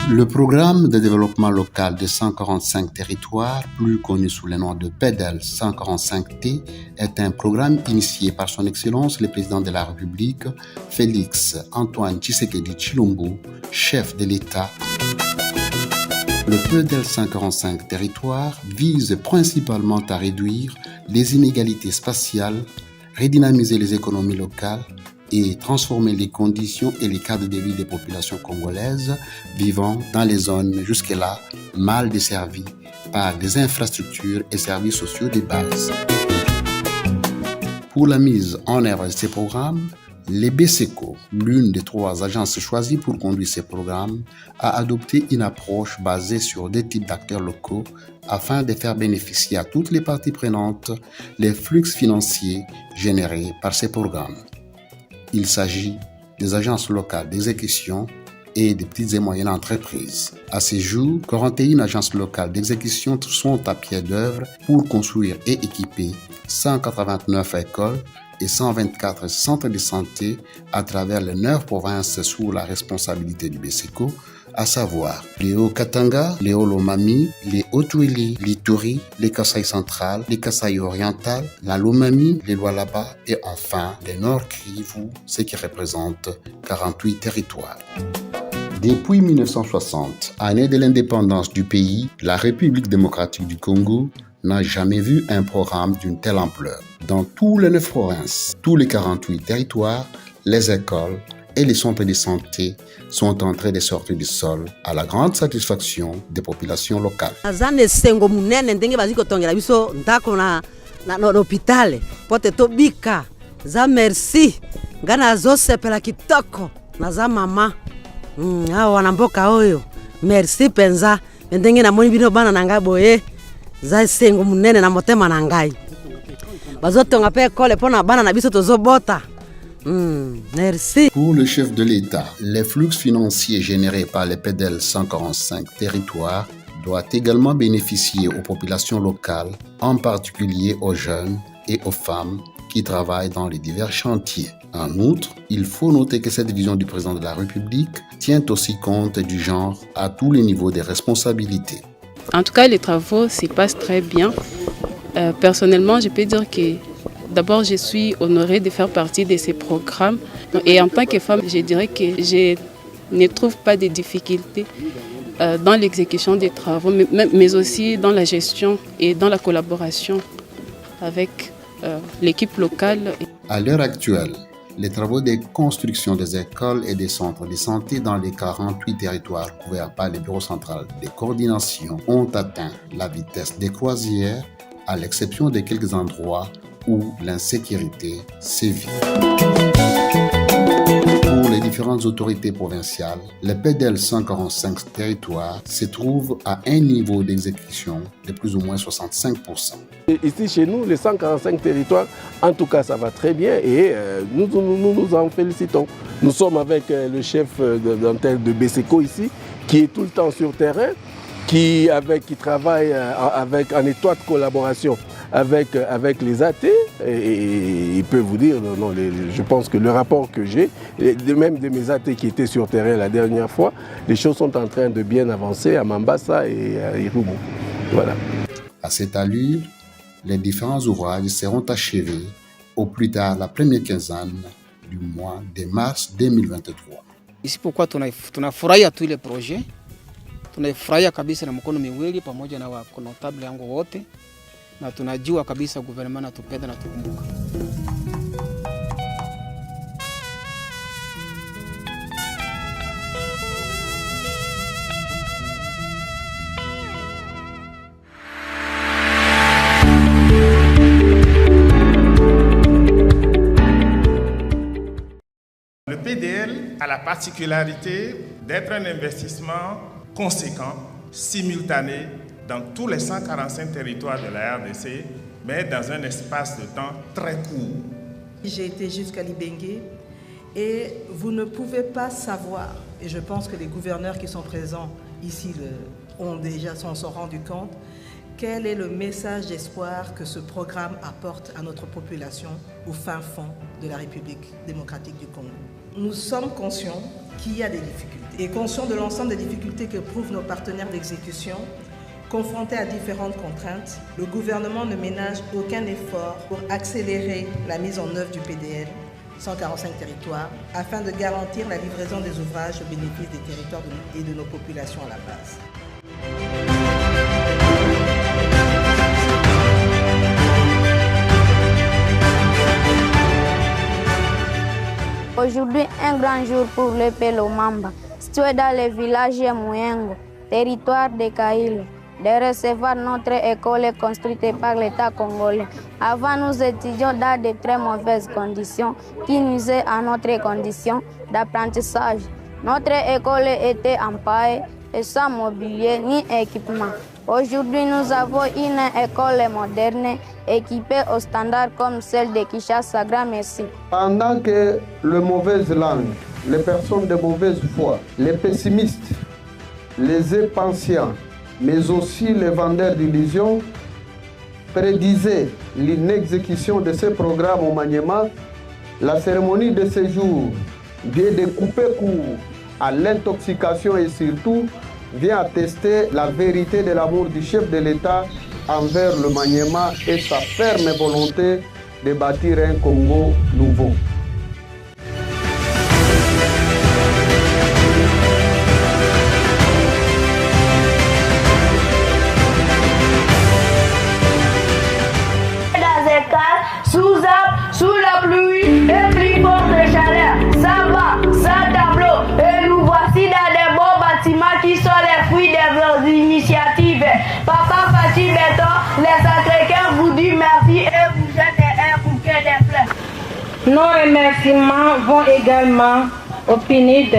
Le programme de développement local de 145 territoires, plus connu sous le nom de PEDEL 145T, est un programme initié par son Excellence le Président de la République, Félix Antoine Tshisekedi Tshilombo, chef de l'État. Le PEDEL 145 territoires vise principalement à réduire les inégalités spatiales, redynamiser les économies locales et transformer les conditions et les cadres de vie des populations congolaises vivant dans les zones jusque-là mal desservies par des infrastructures et services sociaux de base. Pour la mise en œuvre de ces programmes, les BCECO, l'une des 3 agences choisies pour conduire ces programmes, a adopté une approche basée sur 2 types d'acteurs locaux afin de faire bénéficier à toutes les parties prenantes les flux financiers générés par ces programmes. Il s'agit des agences locales d'exécution et des petites et moyennes entreprises. À ce jour, 41 agences locales d'exécution sont à pied d'œuvre pour construire et équiper 189 écoles et 124 centres de santé à travers les 9 provinces sous la responsabilité du BCECO, à savoir les Hauts-Katanga, les Hauts-Lomami, les Haut-Touili, l'Ituri, les Kasaï central, les Kasaï oriental, la Lomami, les Lualaba et enfin les Nord-Kivu, ce qui représente 48 territoires. Depuis 1960, année de l'indépendance du pays, la République démocratique du Congo n'a jamais vu un programme d'une telle ampleur. Dans tous les 9 provinces, tous les 48 territoires, les écoles et les centres de santé sont en train de sortir du sol à la grande satisfaction des populations locales. Merci penza ndenge na moni bino bana nanga boye za sengo munene na motema na ngai bazotonga pe ekole pona bana na biso tozobota. Merci. Pour le chef de l'État, les flux financiers générés par les PEDEL 145 territoires doivent également bénéficier aux populations locales, en particulier aux jeunes et aux femmes qui travaillent dans les divers chantiers. En outre, il faut noter que cette vision du président de la République tient aussi compte du genre à tous les niveaux des responsabilités. En tout cas, les travaux s'y passent très bien. Personnellement, je peux dire que d'abord, je suis honorée de faire partie de ces programmes. Et en tant que femme, je dirais que je ne trouve pas de difficultés dans l'exécution des travaux, mais aussi dans la gestion et dans la collaboration avec l'équipe locale. À l'heure actuelle, les travaux de construction des écoles et des centres de santé dans les 48 territoires couverts par le bureau central de coordination ont atteint la vitesse de croisière, à l'exception de quelques endroits où l'insécurité sévit. Pour les différentes autorités provinciales, le PEDEL 145 territoires se trouve à un niveau d'exécution de plus ou moins 65%. Ici chez nous, les 145 territoires, en tout cas ça va très bien et nous en félicitons. Nous sommes avec le chef de BCECO ici, qui est tout le temps sur terrain, qui travaille en étroite collaboration avec les AT et il peut vous dire, je pense que le rapport que j'ai, même de mes AT qui étaient sur terrain la dernière fois, les choses sont en train de bien avancer à Mambasa et à Irumu. Voilà. À cette allure, les différents ouvrages seront achevés au plus tard la première quinzaine du mois de mars 2023. Ici pourquoi tunafurahia tous les projets, tunafurahia kabisa na mkono miwili pamoja na wakonotable yangu wote. Na tunajua kabisa gouvernement natupenda na tukumbuka. Le PDL a la particularité d'être un investissement conséquent, simultané, dans tous les 145 territoires de la RDC, mais dans un espace de temps très court. J'ai été jusqu'à Libenge et vous ne pouvez pas savoir, et je pense que les gouverneurs qui sont présents ici s'en sont rendus compte, quel est le message d'espoir que ce programme apporte à notre population au fin fond de la République démocratique du Congo. nous sommes conscients qu'il y a des difficultés et conscients de l'ensemble des difficultés que prouvent nos partenaires d'exécution. Confrontés à différentes contraintes, le gouvernement ne ménage aucun effort pour accélérer la mise en œuvre du PDL 145 territoires afin de garantir la livraison des ouvrages au bénéfice des territoires et de nos populations à la base. Aujourd'hui, un grand jour pour le Pelo Mamba, situé dans le village Mouyengo, territoire de Kailo, de recevoir notre école construite par l'État congolais. Avant, nous étudions dans de très mauvaises conditions qui nuisaient à notre condition d'apprentissage. Notre école était en paille et sans mobilier ni équipement. Aujourd'hui, nous avons une école moderne équipée aux standards comme celle de Kinshasa. Grand merci. Pendant que les mauvaises langues, les personnes de mauvaise foi, les pessimistes, les impatients, mais aussi les vendeurs d'illusions, prédisaient l'inexécution de ce programme au Maniema, la cérémonie de ce jour vient de couper court à l'intoxication et surtout vient attester la vérité de l'amour du chef de l'État envers le Maniema et sa ferme volonté de bâtir un Congo nouveau. Sous la pluie et plus forte chaleur, ça va, ça tableau, et nous voici dans des beaux bâtiments qui sont les fruits de vos initiatives. Papa Fachi Béton, les Sacré-Cœur vous dit merci et vous jetez un bouquet de fleurs. Nos remerciements vont également au PNID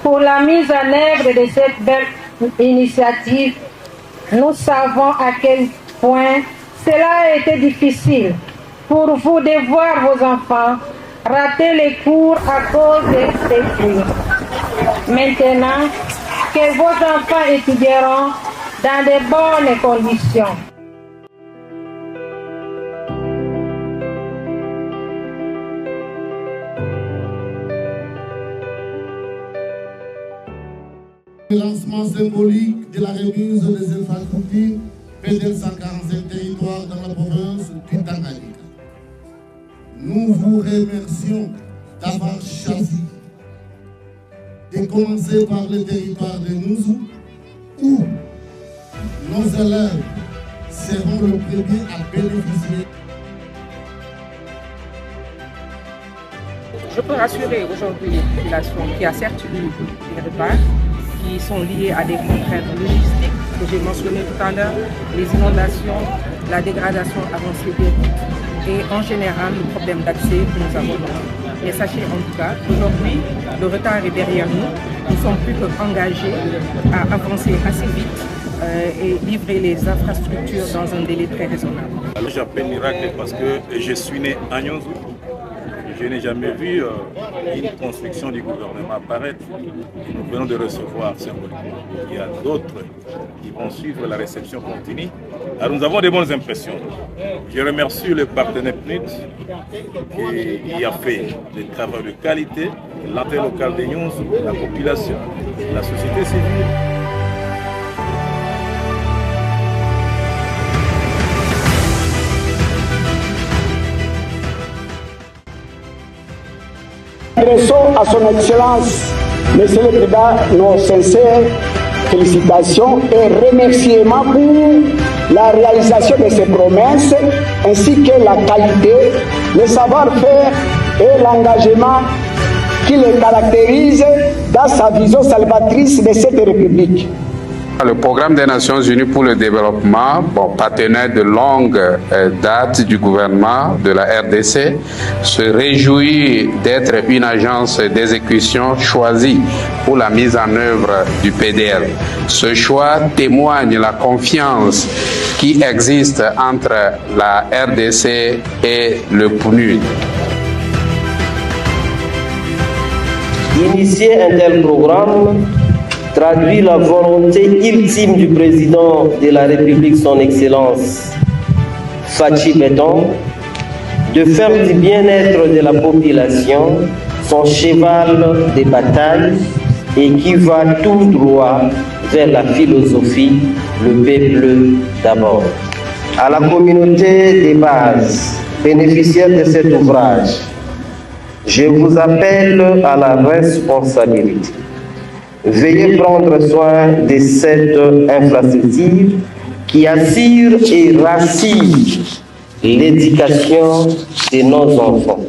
pour la mise en œuvre de cette belle initiative. Nous savons à quel point cela a été difficile pour vous de voir vos enfants rater les cours à cause de ces pluies. Maintenant que vos enfants étudieront dans de bonnes conditions. Le lancement symbolique de la remise des infrastructures PDL 145 territoires dans la province du Tanganyika. Nous vous remercions d'avoir choisi de commencer par le territoire de Nouzou, où nos élèves seront le premier à bénéficier. Je peux rassurer aujourd'hui les populations qui a certes eu des retards qui sont liés à des contraintes logistiques que j'ai mentionnées tout à l'heure, les inondations, la dégradation avancée des routes et en général le problème d'accès que nous avons. Mais sachez en tout cas qu'aujourd'hui, le retard est derrière nous. Nous sommes plus qu'engagés à avancer assez vite et livrer les infrastructures dans un délai très raisonnable. Alors j'appelle miracle parce que je suis né à Nyonzou. Je n'ai jamais vu une construction du gouvernement apparaître. Et nous venons de recevoir symboliquement. Il y a d'autres qui vont suivre la réception continue. Alors nous avons de bonnes impressions. Je remercie le partenaire PNUD qui a fait des travaux de qualité, l'antenne locale de Nyonzou, la population, la société civile. Adressons à son Excellence, Monsieur le Président, nos sincères félicitations et remerciements pour la réalisation de ces promesses, ainsi que la qualité, le savoir-faire et l'engagement qui le caractérise dans sa vision salvatrice de cette République. Le programme des Nations Unies pour le développement, partenaire de longue date du gouvernement de la RDC, se réjouit d'être une agence d'exécution choisie pour la mise en œuvre du PDL. Ce choix témoigne la confiance qui existe entre la RDC et le PNUD. Initier un tel programme traduit la volonté ultime du président de la République, son Excellence Fachi Béton, de faire du bien-être de la population son cheval de bataille et qui va tout droit vers la philosophie, le peuple d'abord. À la communauté de base, bénéficiaire de cet ouvrage, je vous appelle à la responsabilité. Veuillez prendre soin de cette infrastructure qui assure et rassure l'éducation de nos enfants.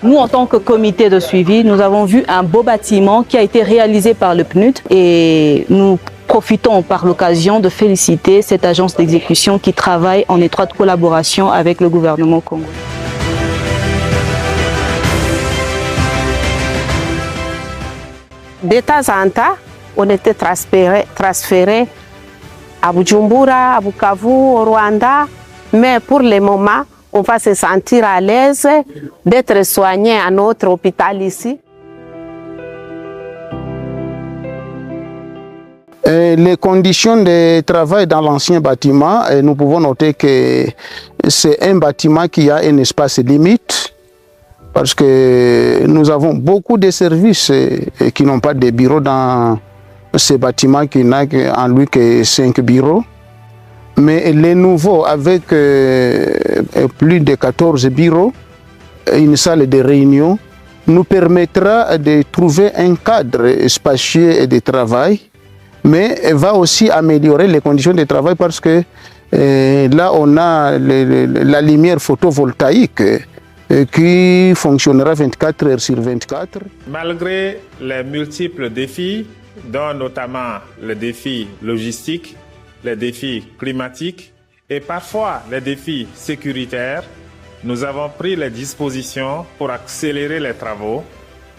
Nous, en tant que comité de suivi, nous avons vu un beau bâtiment qui a été réalisé par le PNUD et nous profitons par l'occasion de féliciter cette agence d'exécution qui travaille en étroite collaboration avec le gouvernement congolais. De temps en temps, on était transféré à Bujumbura, à Bukavu, au Rwanda, mais pour le moment, on va se sentir à l'aise d'être soigné à notre hôpital ici. Les conditions de travail dans l'ancien bâtiment, nous pouvons noter que c'est un bâtiment qui a un espace limite parce que nous avons beaucoup de services qui n'ont pas de bureaux dans ce bâtiment qui n'a en lui que 5 bureaux. Mais les nouveaux, avec plus de 14 bureaux, une salle de réunion, nous permettra de trouver un cadre spacieux de travail, mais va aussi améliorer les conditions de travail parce que là, on a la lumière photovoltaïque qui fonctionnera 24 heures sur 24. Malgré les multiples défis, dont notamment le défi logistique, les défis climatiques et parfois les défis sécuritaires, nous avons pris les dispositions pour accélérer les travaux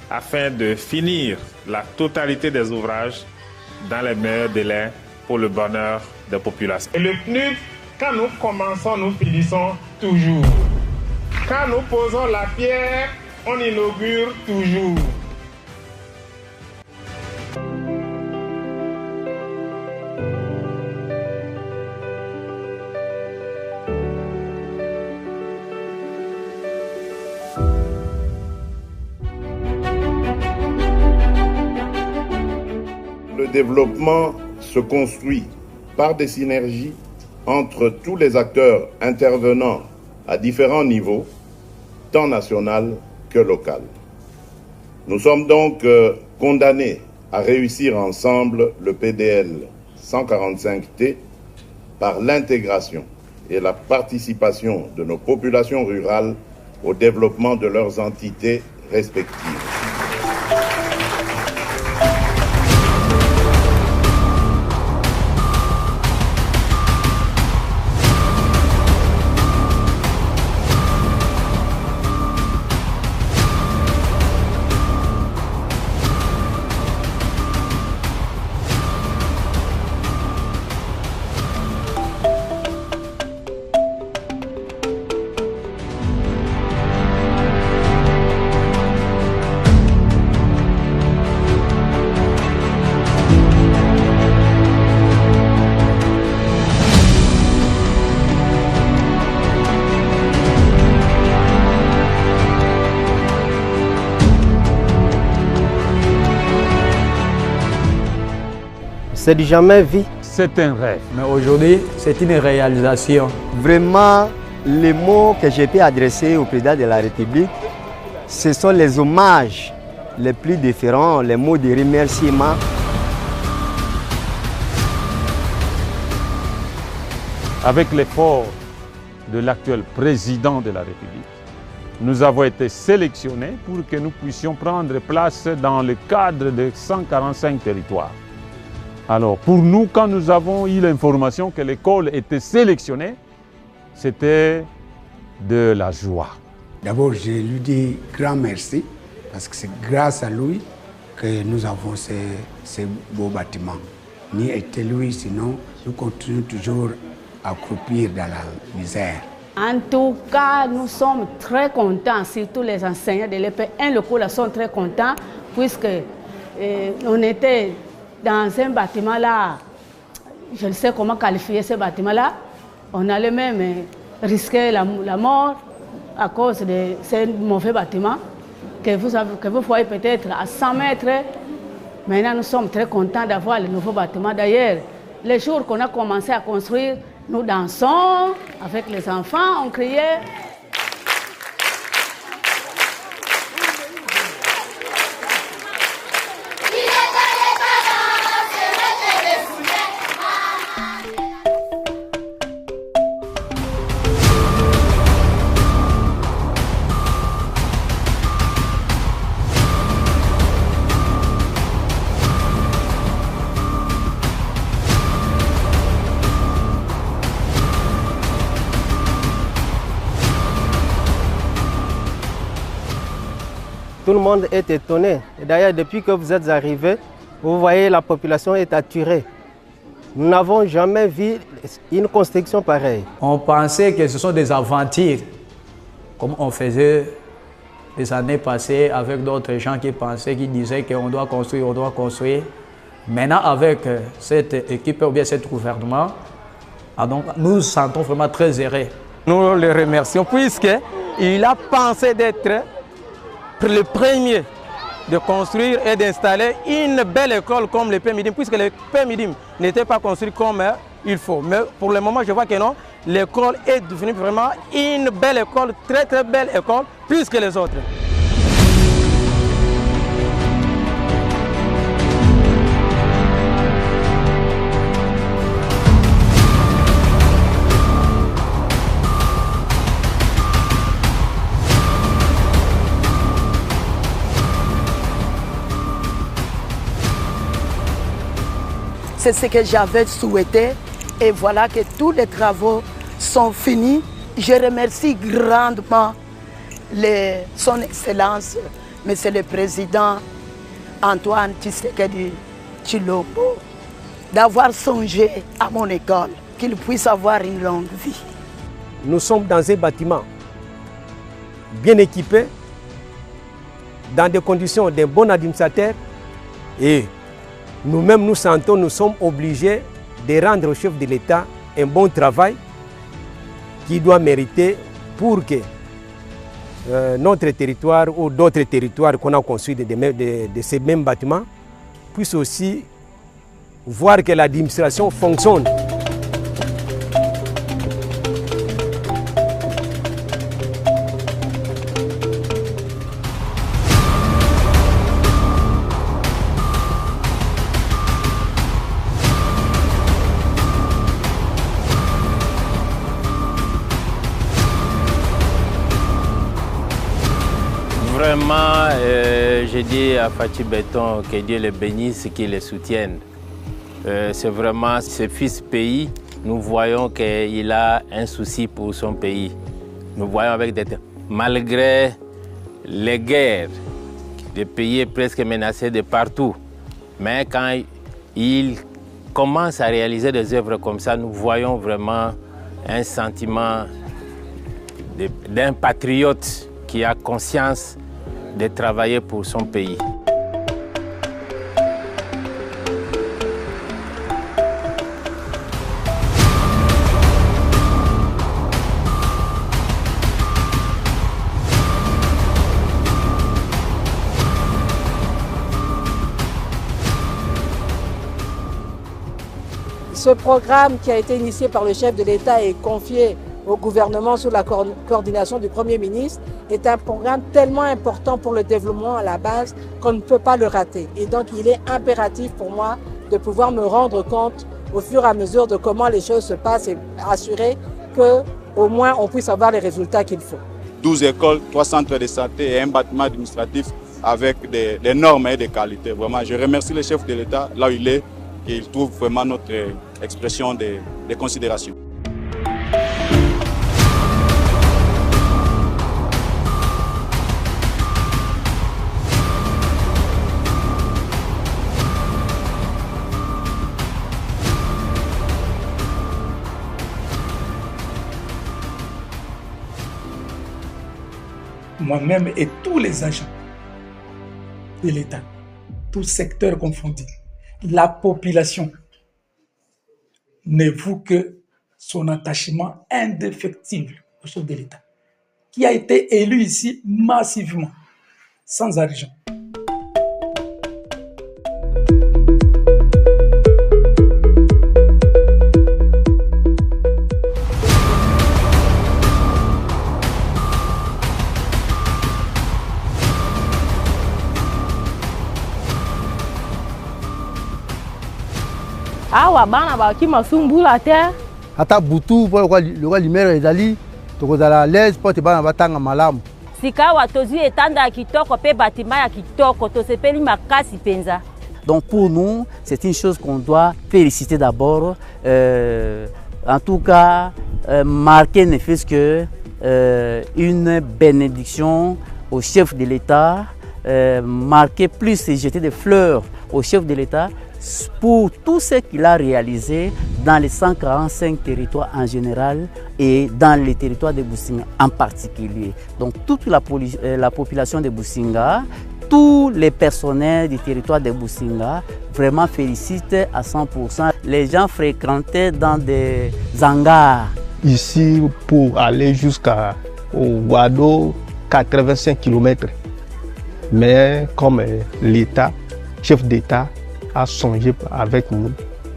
afin de finir la totalité des ouvrages dans les meilleurs délais pour le bonheur des populations. Et le PNUD, quand nous commençons, nous finissons toujours. Quand nous posons la pierre, on inaugure toujours. Le développement se construit par des synergies entre tous les acteurs intervenant à différents niveaux, tant national que local. Nous sommes donc condamnés à réussir ensemble le PDL 145T par l'intégration et la participation de nos populations rurales au développement de leurs entités respectives. C'est du jamais vu. C'est un rêve. Mais aujourd'hui, c'est une réalisation. Vraiment, les mots que j'ai pu adresser au président de la République, ce sont les hommages les plus différents, les mots de remerciement. Avec l'effort de l'actuel président de la République, nous avons été sélectionnés pour que nous puissions prendre place dans le cadre de 145 territoires. Alors, pour nous, quand nous avons eu l'information que l'école était sélectionnée, c'était de la joie. D'abord, je lui dis grand merci, parce que c'est grâce à lui que nous avons ces beaux bâtiments. Ni était lui, sinon nous continuons toujours à croupir dans la misère. En tout cas, nous sommes très contents, surtout les enseignants de l'EP1 locaux sont très contents, puisque on était dans un bâtiment là, je ne sais comment qualifier ce bâtiment là, on allait même risquer la mort à cause de ce mauvais bâtiment que vous voyez peut-être à 100 mètres. Maintenant, nous sommes très contents d'avoir le nouveau bâtiment. D'ailleurs, les jours qu'on a commencé à construire, nous dansons avec les enfants, on criait. Tout le monde est étonné. D'ailleurs, depuis que vous êtes arrivés, vous voyez la population est attirée. Nous n'avons jamais vu une construction pareille. On pensait que ce sont des aventures, comme on faisait les années passées avec d'autres gens qui pensaient, qui disaient qu'on doit construire, on doit construire. Maintenant, avec cette équipe ou bien cet gouvernement, donc, nous nous sentons vraiment très heureux. Nous le remercions puisqu'il a pensé d'être le premier de construire et d'installer une belle école comme le PMIDIM, puisque le PMIDIM n'était pas construit comme il faut. Mais pour le moment, je vois que non, l'école est devenue vraiment une belle école, très très belle école, plus que les autres. C'est ce que j'avais souhaité et voilà que tous les travaux sont finis. Je remercie grandement son Excellence, Monsieur le Président Antoine Tshisekedi Tshilombo, d'avoir songé à mon école, qu'il puisse avoir une longue vie. Nous sommes dans un bâtiment bien équipé, dans des conditions d'un bon administrateur et nous-mêmes, nous sentons, nous sommes obligés de rendre au chef de l'État un bon travail qui doit mériter pour que notre territoire ou d'autres territoires qu'on a construits de ces mêmes bâtiments puissent aussi voir que l'administration fonctionne. Vraiment, je dis à Fathi Béton que Dieu le bénisse, qu'il le soutienne. C'est vraiment ce fils pays, nous voyons qu'il a un souci pour son pays. Nous voyons avec malgré les guerres, le pays est presque menacé de partout. Mais quand il commence à réaliser des œuvres comme ça, nous voyons vraiment un sentiment d'un patriote qui a conscience de travailler pour son pays. Ce programme qui a été initié par le chef de l'État et confié au gouvernement sous la coordination du Premier ministre est un programme tellement important pour le développement à la base qu'on ne peut pas le rater. Et donc il est impératif pour moi de pouvoir me rendre compte au fur et à mesure de comment les choses se passent et assurer qu'au moins on puisse avoir les résultats qu'il faut. 12 écoles, 3 centres de santé et un bâtiment administratif avec des normes et des qualités. Vraiment, je remercie le chef de l'État là où il est, qu'il trouve vraiment notre expression de considération. moi-même et tous les agents de l'État, tous secteurs confondus, la population ne voue que son attachement indéfectible au chef de l'État, qui a été élu ici massivement, sans argent. awa bana baki masumbula te ata butu po lokwa limere ezali tokozala l'aise po te bana batanga malamu sika wa tozwi etanda ya kitoko pe batima ya kitoko tosepeli makasi penza. Donc pour nous, c'est une chose qu'on doit féliciter d'abord, en tout cas marquer ne fût-ce que une bénédiction au chef de l'État, marquer plus et jeter des fleurs au chef de l'État pour tout ce qu'il a réalisé dans les 145 territoires en général et dans les territoires de Businga en particulier. Donc toute la population de Businga, tous les personnels du territoire de Businga vraiment félicitent à 100%. Les gens fréquentaient dans des hangars. Ici, pour aller jusqu'au Wado, 85 km. Mais comme l'État, chef d'État, a songé avec nous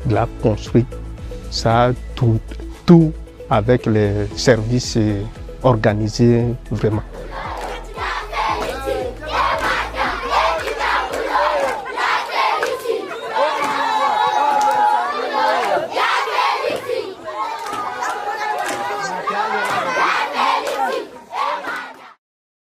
de la construire, ça tout avec les services organisés vraiment.